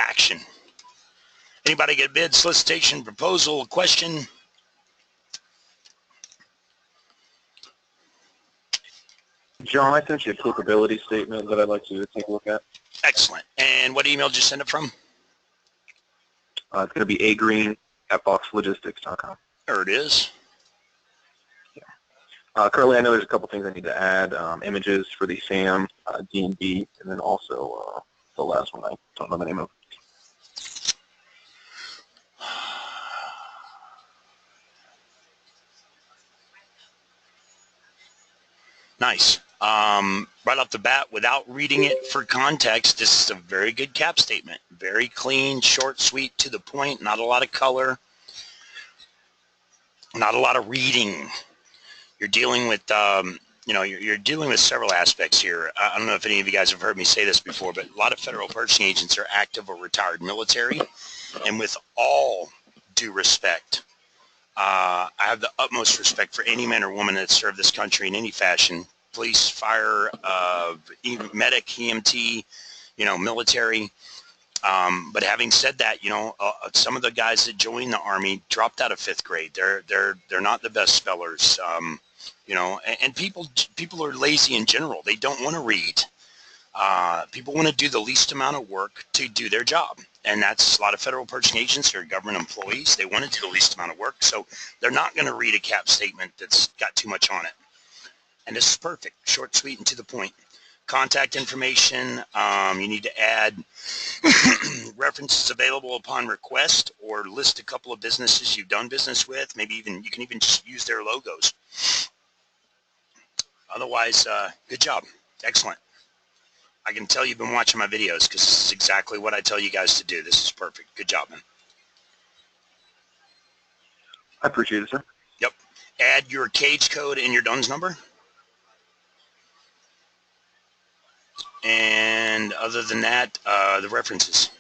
action. Anybody get a bid, solicitation, proposal, question? John, I sent you a capability statement that I'd like you to take a look at. Excellent. And what email did you send it from? It's going to be agreen@boxlogistics.com. There it is. Currently, I know there's a couple things I need to add, images for the SAM, D&D, and then also the last one I don't know the name of. Nice. Right off the bat, without reading it for context, this is a very good cap statement. Very clean, short, sweet, to the point, not a lot of color, not a lot of reading. You're dealing with, you're dealing with several aspects here. I don't know if any of you guys have heard me say this before, but a lot of federal purchasing agents are active or retired military. And with all due respect, I have the utmost respect for any man or woman that served this country in any fashion. Police, fire, medic, EMT, military. But having said that, some of the guys that joined the Army dropped out of 5th grade. They're not the best spellers. And people are lazy in general. They don't want to read. People want to do the least amount of work to do their job. And that's a lot of federal purchasing agents or government employees. They want to do the least amount of work. So they're not going to read a cap statement that's got too much on it. And this is perfect. Short, sweet, and to the point. Contact information. You need to add references available upon request, or list a couple of businesses you've done business with. Maybe even you can even just use their logos. Otherwise, good job. Excellent. I can tell you've been watching my videos because this is exactly what I tell you guys to do. This is perfect. Good job, man. I appreciate it, sir. Yep. Add your cage code and your DUNS number. And other than that, the references.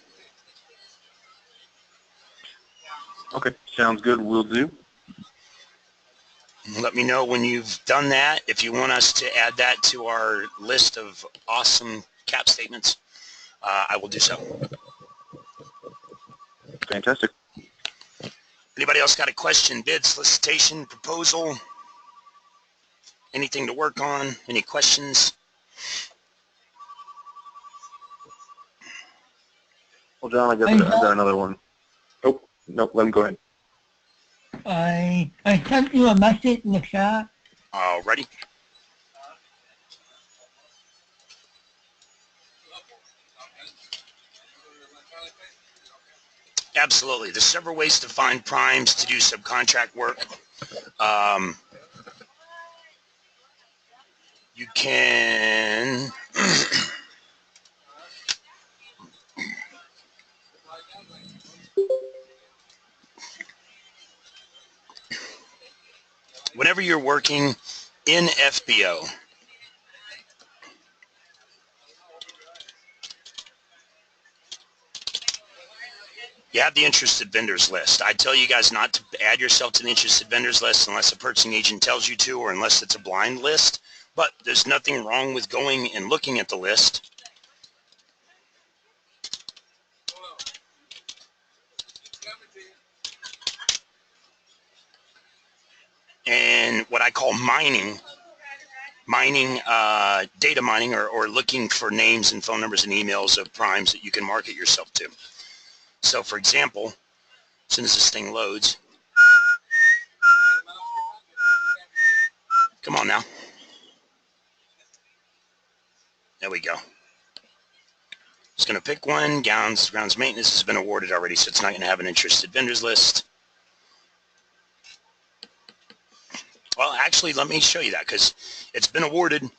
Okay, sounds good. Will do. Let me know when you've done that. If you want us to add that to our list of awesome cap statements, I will do so. Fantastic. Anybody else got a question, bid, solicitation, proposal, anything to work on? Any questions? Well, John, I got another one. Oh, no, let him go ahead. I sent you a message in the chat. Ready? Absolutely. There's several ways to find primes to do subcontract work. You can whenever you're working in FBO, you have the interested vendors list. I tell you guys not to add yourself to the interested vendors list unless a purchasing agent tells you to, or unless it's a blind list. But there's nothing wrong with going and looking at the list. And what I call data mining, or looking for names and phone numbers and emails of primes that you can market yourself to. So for example, as soon as this thing loads, come on now. There we go. Just going to pick one. Grounds maintenance has been awarded already, so it's not going to have an interested vendors list. Well, actually, let me show you that because it's been awarded.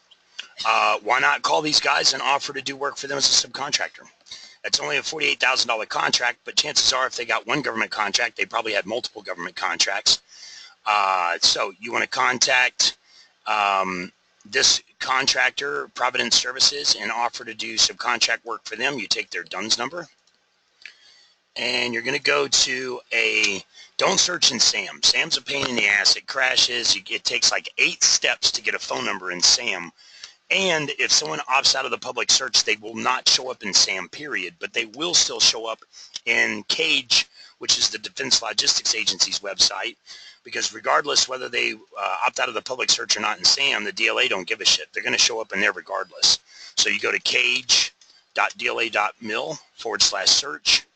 Why not call these guys and offer to do work for them as a subcontractor? It's only a $48,000 contract, but chances are if they got one government contract, they probably had multiple government contracts. So you want to contact this contractor, Providence Services, and offer to do subcontract work for them. You take their DUNS number, and you're going to go to don't search in SAM. SAM's a pain in the ass. It crashes. It takes like 8 steps to get a phone number in SAM. And if someone opts out of the public search, they will not show up in SAM period, but they will still show up in CAGE, which is the Defense Logistics Agency's website, because regardless whether they opt out of the public search or not in SAM, the DLA don't give a shit. They're going to show up in there regardless. So you go to cage.dla.mil/search,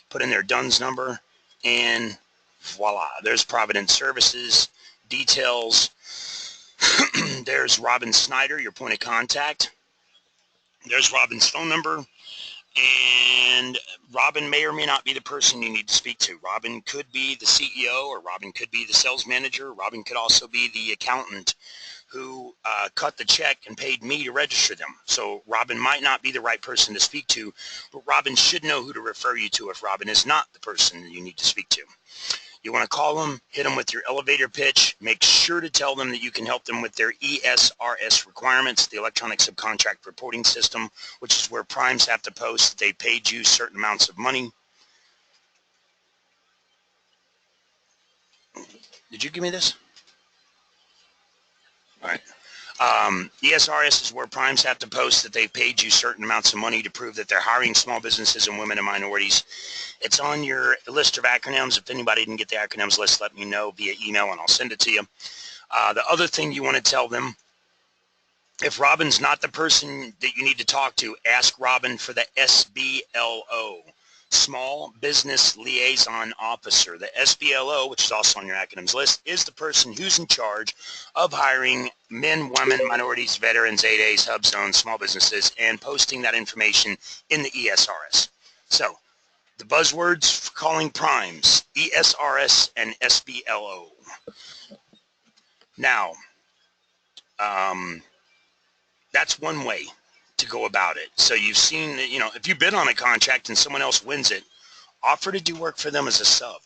put in their DUNS number, and voila, there's Providence Services, details. There's Robin Snyder, your point of contact. There's Robin's phone number. And Robin may or may not be the person you need to speak to. Robin could be the CEO, or Robin could be the sales manager. Robin could also be the accountant who cut the check and paid me to register them. So Robin might not be the right person to speak to, but Robin should know who to refer you to if Robin is not the person you need to speak to. You want to call them, hit them with your elevator pitch. Make sure to tell them that you can help them with their ESRS requirements, the electronic subcontract reporting system, which is where primes have to post that they paid you certain amounts of money. Did you give me this? All right. ESRS is where primes have to post that they've paid you certain amounts of money to prove that they're hiring small businesses and women and minorities. It's on your list of acronyms. If anybody didn't get the acronyms list, let me know via email and I'll send it to you. The other thing you want to tell them, if Robin's not the person that you need to talk to, ask Robin for the SBLO, Small Business Liaison Officer. The SBLO, which is also on your acronyms list, is the person who's in charge of hiring men, women, minorities, veterans, 8As, hub zones, small businesses, and posting that information in the ESRS. So the buzzwords for calling primes, ESRS and SBLO. Now, that's one way to go about it. So you've seen that, if you bid on a contract and someone else wins it, offer to do work for them as a sub.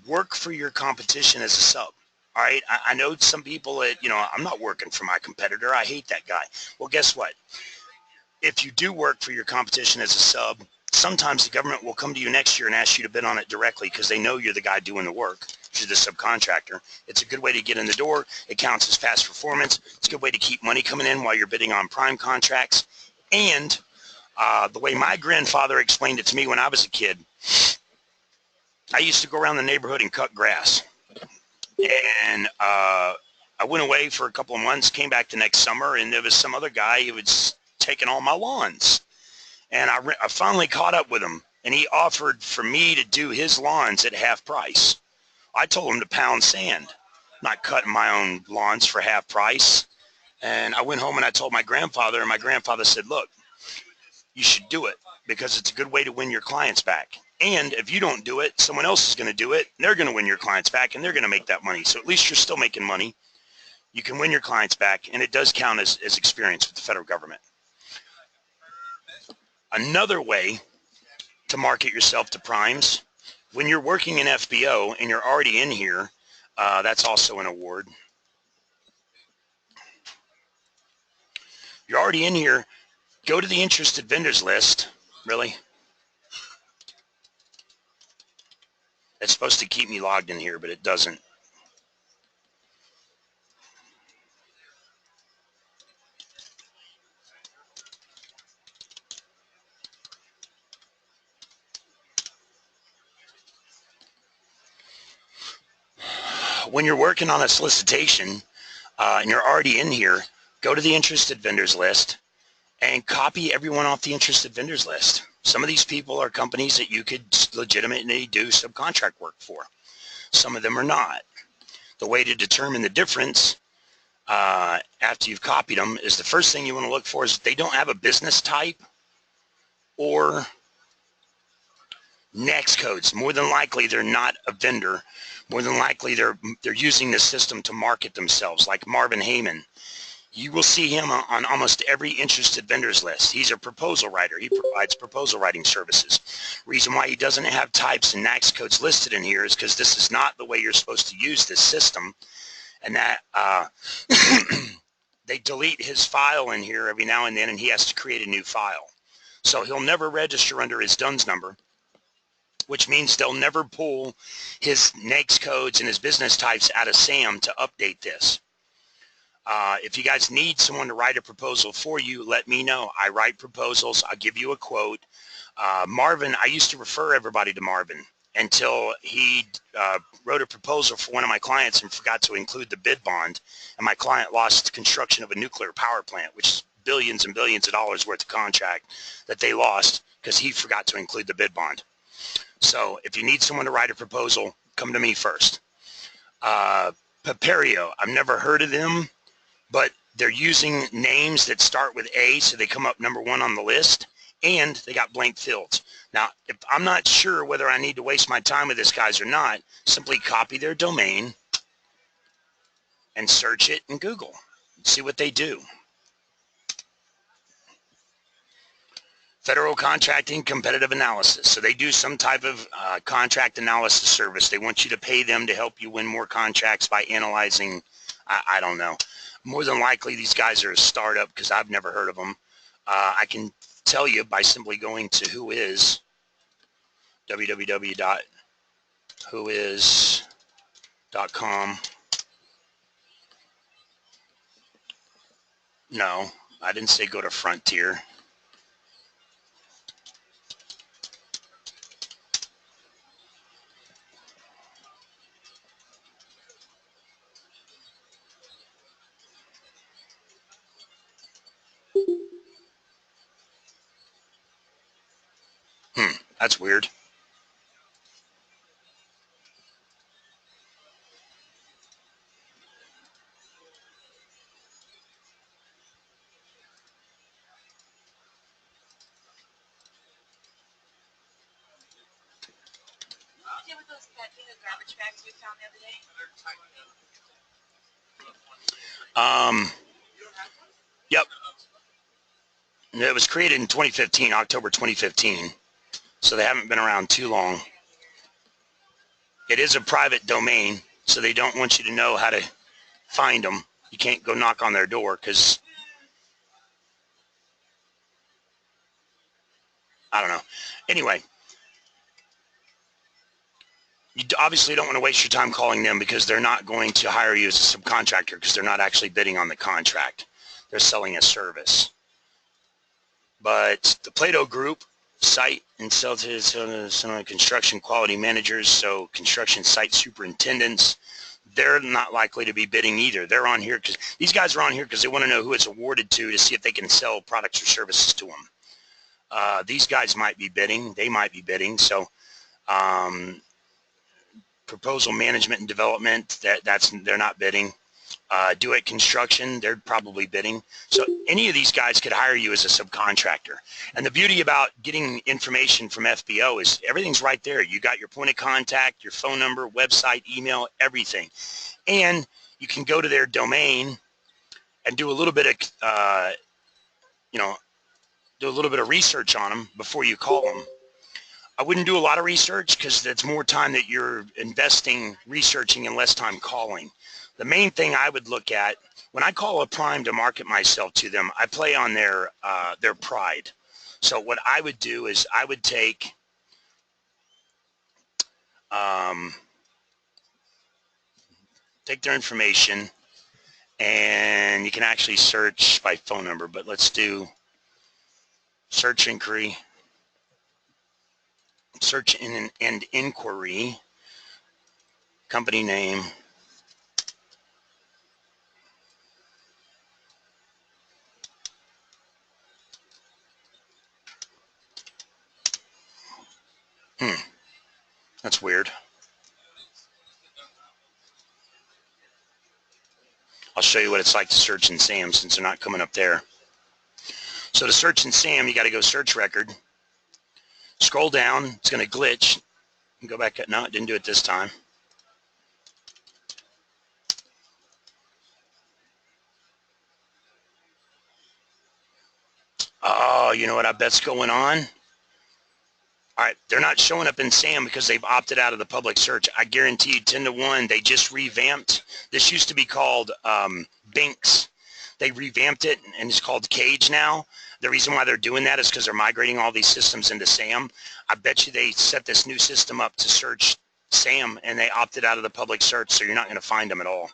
Work for your competition as a sub. All right. I know some people that, I'm not working for my competitor. I hate that guy. Well, guess what? If you do work for your competition as a sub, sometimes the government will come to you next year and ask you to bid on it directly because they know you're the guy doing the work. You're the subcontractor. It's a good way to get in the door. It counts as past performance. It's a good way to keep money coming in while you're bidding on prime contracts. And the way my grandfather explained it to me when I was a kid, I used to go around the neighborhood and cut grass. And I went away for a couple of months, came back the next summer, and there was some other guy who was taking all my lawns. And I finally caught up with him, and he offered for me to do his lawns at half price. I told him to pound sand, not cutting my own lawns for half price. And I went home and I told my grandfather, and my grandfather said, look, you should do it because it's a good way to win your clients back. And if you don't do it, someone else is going to do it. And they're going to win your clients back, and they're going to make that money. So at least you're still making money. You can win your clients back, and it does count as experience with the federal government. Another way to market yourself to primes, when you're working in FBO and you're already in here, that's also an award. You're already in here, go to the interested vendors list. Really? It's supposed to keep me logged in here, but it doesn't. When you're working on a solicitation and you're already in here, go to the interested vendors list and copy everyone off the interested vendors list. Some of these people are companies that you could legitimately do subcontract work for. Some of them are not. The way to determine the difference after you've copied them is the first thing you want to look for is if they don't have a business type or NAICS codes. More than likely they're not a vendor. More than likely they're using this system to market themselves, like Marvin Heyman. You will see him on almost every interested vendors list. He's a proposal writer. He provides proposal writing services. Reason why he doesn't have types and NAICS codes listed in here is because this is not the way you're supposed to use this system. And that they delete his file in here every now and then, and he has to create a new file. So he'll never register under his DUNS number, which means they'll never pull his NAICS codes and his business types out of SAM to update this. If you guys need someone to write a proposal for you, let me know. I write proposals. I'll give you a quote. Marvin, I used to refer everybody to Marvin until he wrote a proposal for one of my clients and forgot to include the bid bond. And my client lost construction of a nuclear power plant, which is billions and billions of dollars worth of contract that they lost because he forgot to include the bid bond. So if you need someone to write a proposal, come to me first. Paperio, I've never heard of them, but they're using names that start with A, so they come up number one on the list, and they got blank fields. Now, if I'm not sure whether I need to waste my time with this guys or not, simply copy their domain and search it in Google. See what they do. Federal Contracting Competitive Analysis. So they do some type of contract analysis service. They want you to pay them to help you win more contracts by analyzing, I don't know. More than likely, these guys are a startup because I've never heard of them. I can tell you by simply going to WHOIS, www.whois.com. No, I didn't say go to Frontier. That's weird. Garbage bags we found the other day? Yep. It was created in 2015, October 2015. So they haven't been around too long. It is a private domain, so they don't want you to know how to find them. You can't go knock on their door because, I don't know. Anyway, you obviously don't want to waste your time calling them because they're not going to hire you as a subcontractor because they're not actually bidding on the contract. They're selling a service. But the Plato Group site and sells his construction quality managers, so construction site superintendents, they're not likely to be bidding either. They're on here because these guys are on here because they want to know who it's awarded to see if they can sell products or services to them. These guys might be bidding. They might be bidding. So proposal management and development, they're not bidding. Do It Construction, they're probably bidding. So any of these guys could hire you as a subcontractor. And the beauty about getting information from FBO is everything's right there. You got your point of contact, your phone number, website, email, everything. And you can go to their domain and do a little bit of, do a little bit of research on them before you call them. I wouldn't do a lot of research because that's more time that you're investing researching and less time calling. The main thing I would look at, when I call a prime to market myself to them, I play on their pride. So what I would do is I would take their information, and you can actually search by phone number, but let's do search inquiry, search and inquiry, company name, that's weird. I'll show you what it's like to search in SAM since they're not coming up there. So to search in SAM, you got to go search record. Scroll down. It's going to glitch. Go back. No, it didn't do it this time. Oh, you know what I bet's going on? All right, they're not showing up in SAM because they've opted out of the public search. I guarantee you 10 to 1, they just revamped. This used to be called Binks. They revamped it and it's called Cage now. The reason why they're doing that is because they're migrating all these systems into SAM. I bet you they set this new system up to search SAM and they opted out of the public search, so you're not going to find them at all.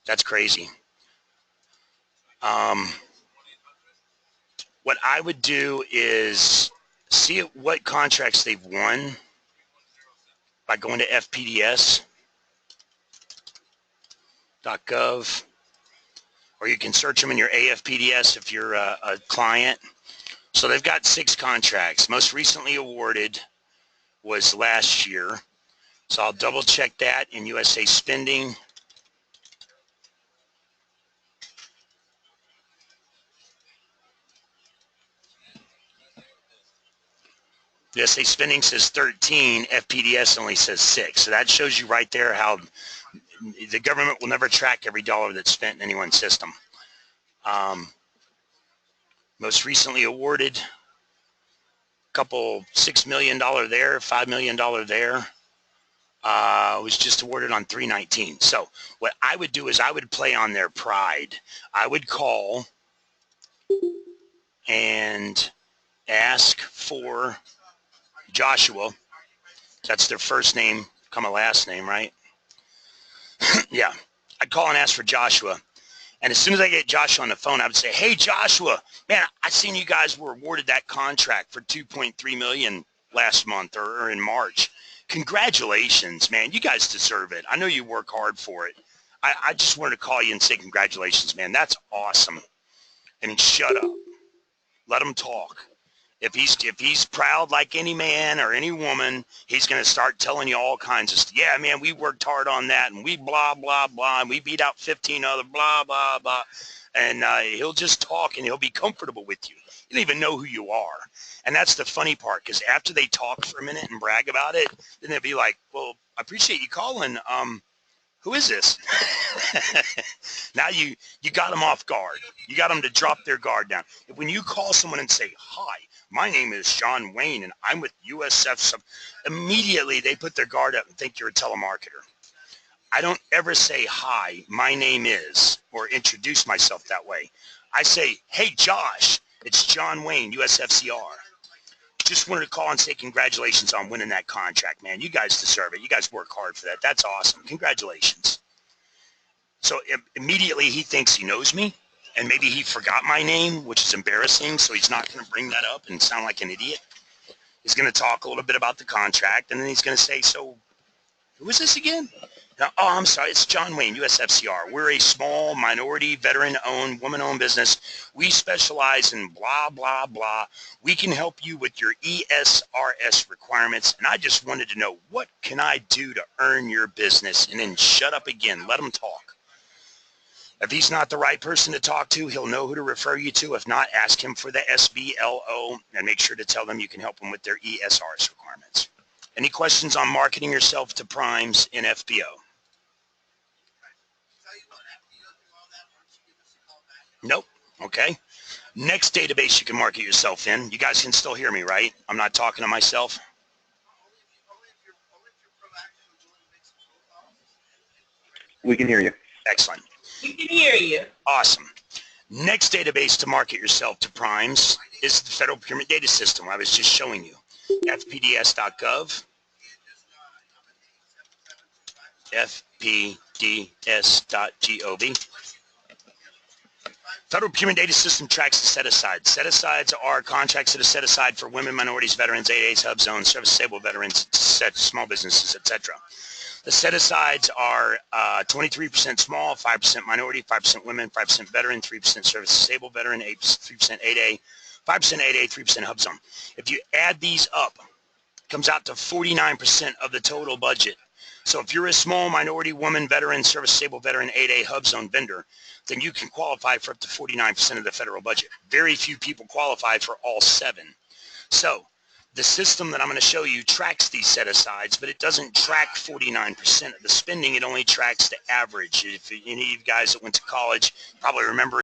That's crazy. What I would do is see what contracts they've won by going to fpds.gov, or you can search them in your AFPDS if you're a client. So they've got 6 contracts. Most recently awarded was last year. So I'll double check that in USA spending. USA spending says 13, FPDS only says 6. So that shows you right there how the government will never track every dollar that's spent in anyone's system. Most recently awarded, couple $6 million there, $5 million there. Was just awarded on 3/19. So what I would do is I would play on their pride. I would call and ask for Joshua. That's their first name, come a last name, right? Yeah. I'd call and ask for Joshua. And as soon as I get Joshua on the phone, I would say, hey, Joshua, man, I seen you guys were awarded that contract for $2.3 million last month or in March. Congratulations, man. You guys deserve it. I know you work hard for it. I just wanted to call you and say congratulations, man. That's awesome. And shut up. Let him talk. If he's proud like any man or any woman, he's going to start telling you all kinds of stuff. Yeah, man, we worked hard on that, and we blah, blah, blah, and we beat out 15 other blah, blah, blah. And he'll just talk, and he'll be comfortable with you. You don't even know who you are. And that's the funny part, because after they talk for a minute and brag about it, then they'll be like, well, I appreciate you calling. Who is this? Now you got them off guard. You got them to drop their guard down. When you call someone and say, hi, my name is John Wayne, and I'm with USF, immediately they put their guard up and think you're a telemarketer. I don't ever say, hi, my name is, or introduce myself that way. I say, hey, Josh, it's John Wayne, USFCR. Just wanted to call and say congratulations on winning that contract, man. You guys deserve it. You guys work hard for that. That's awesome. Congratulations. So immediately he thinks he knows me, and maybe he forgot my name, which is embarrassing, so he's not going to bring that up and sound like an idiot. He's going to talk a little bit about the contract, and then he's going to say, so who is this again? Now, oh, I'm sorry, it's John Wayne, USFCR. We're a small, minority, veteran-owned, woman-owned business. We specialize in blah, blah, blah. We can help you with your ESRS requirements, and I just wanted to know, what can I do to earn your business? And then shut up again. Let him talk. If he's not the right person to talk to, he'll know who to refer you to. If not, ask him for the SBLO, and make sure to tell them you can help them with their ESRS requirements. Any questions on marketing yourself to primes in FBO? Nope. Okay. Next database you can market yourself in. You guys can still hear me, right? I'm not talking to myself. We can hear you. Excellent. We can hear you. Awesome. Next database to market yourself to primes is the Federal Procurement Data System I was just showing you. fpds.gov. fpds.gov. Federal Procurement Data System tracks the set-asides. Set-asides are contracts that are set aside for women, minorities, veterans, 8As, hub zones, service-disabled veterans, small businesses, etc. The set-asides are 23% small, 5% minority, 5% women, 5% veteran, 3% service-disabled veteran, 3% 8A, 5% 8A, 3% hub zone. If you add these up, it comes out to 49% of the total budget. So if you're a small minority, woman, veteran, service-disabled veteran, 8A hub zone vendor, then you can qualify for up to 49% of the federal budget. Very few people qualify for all 7. So the system that I'm going to show you tracks these set-asides, but it doesn't track 49% of the spending. It only tracks the average. If any of you guys that went to college probably remember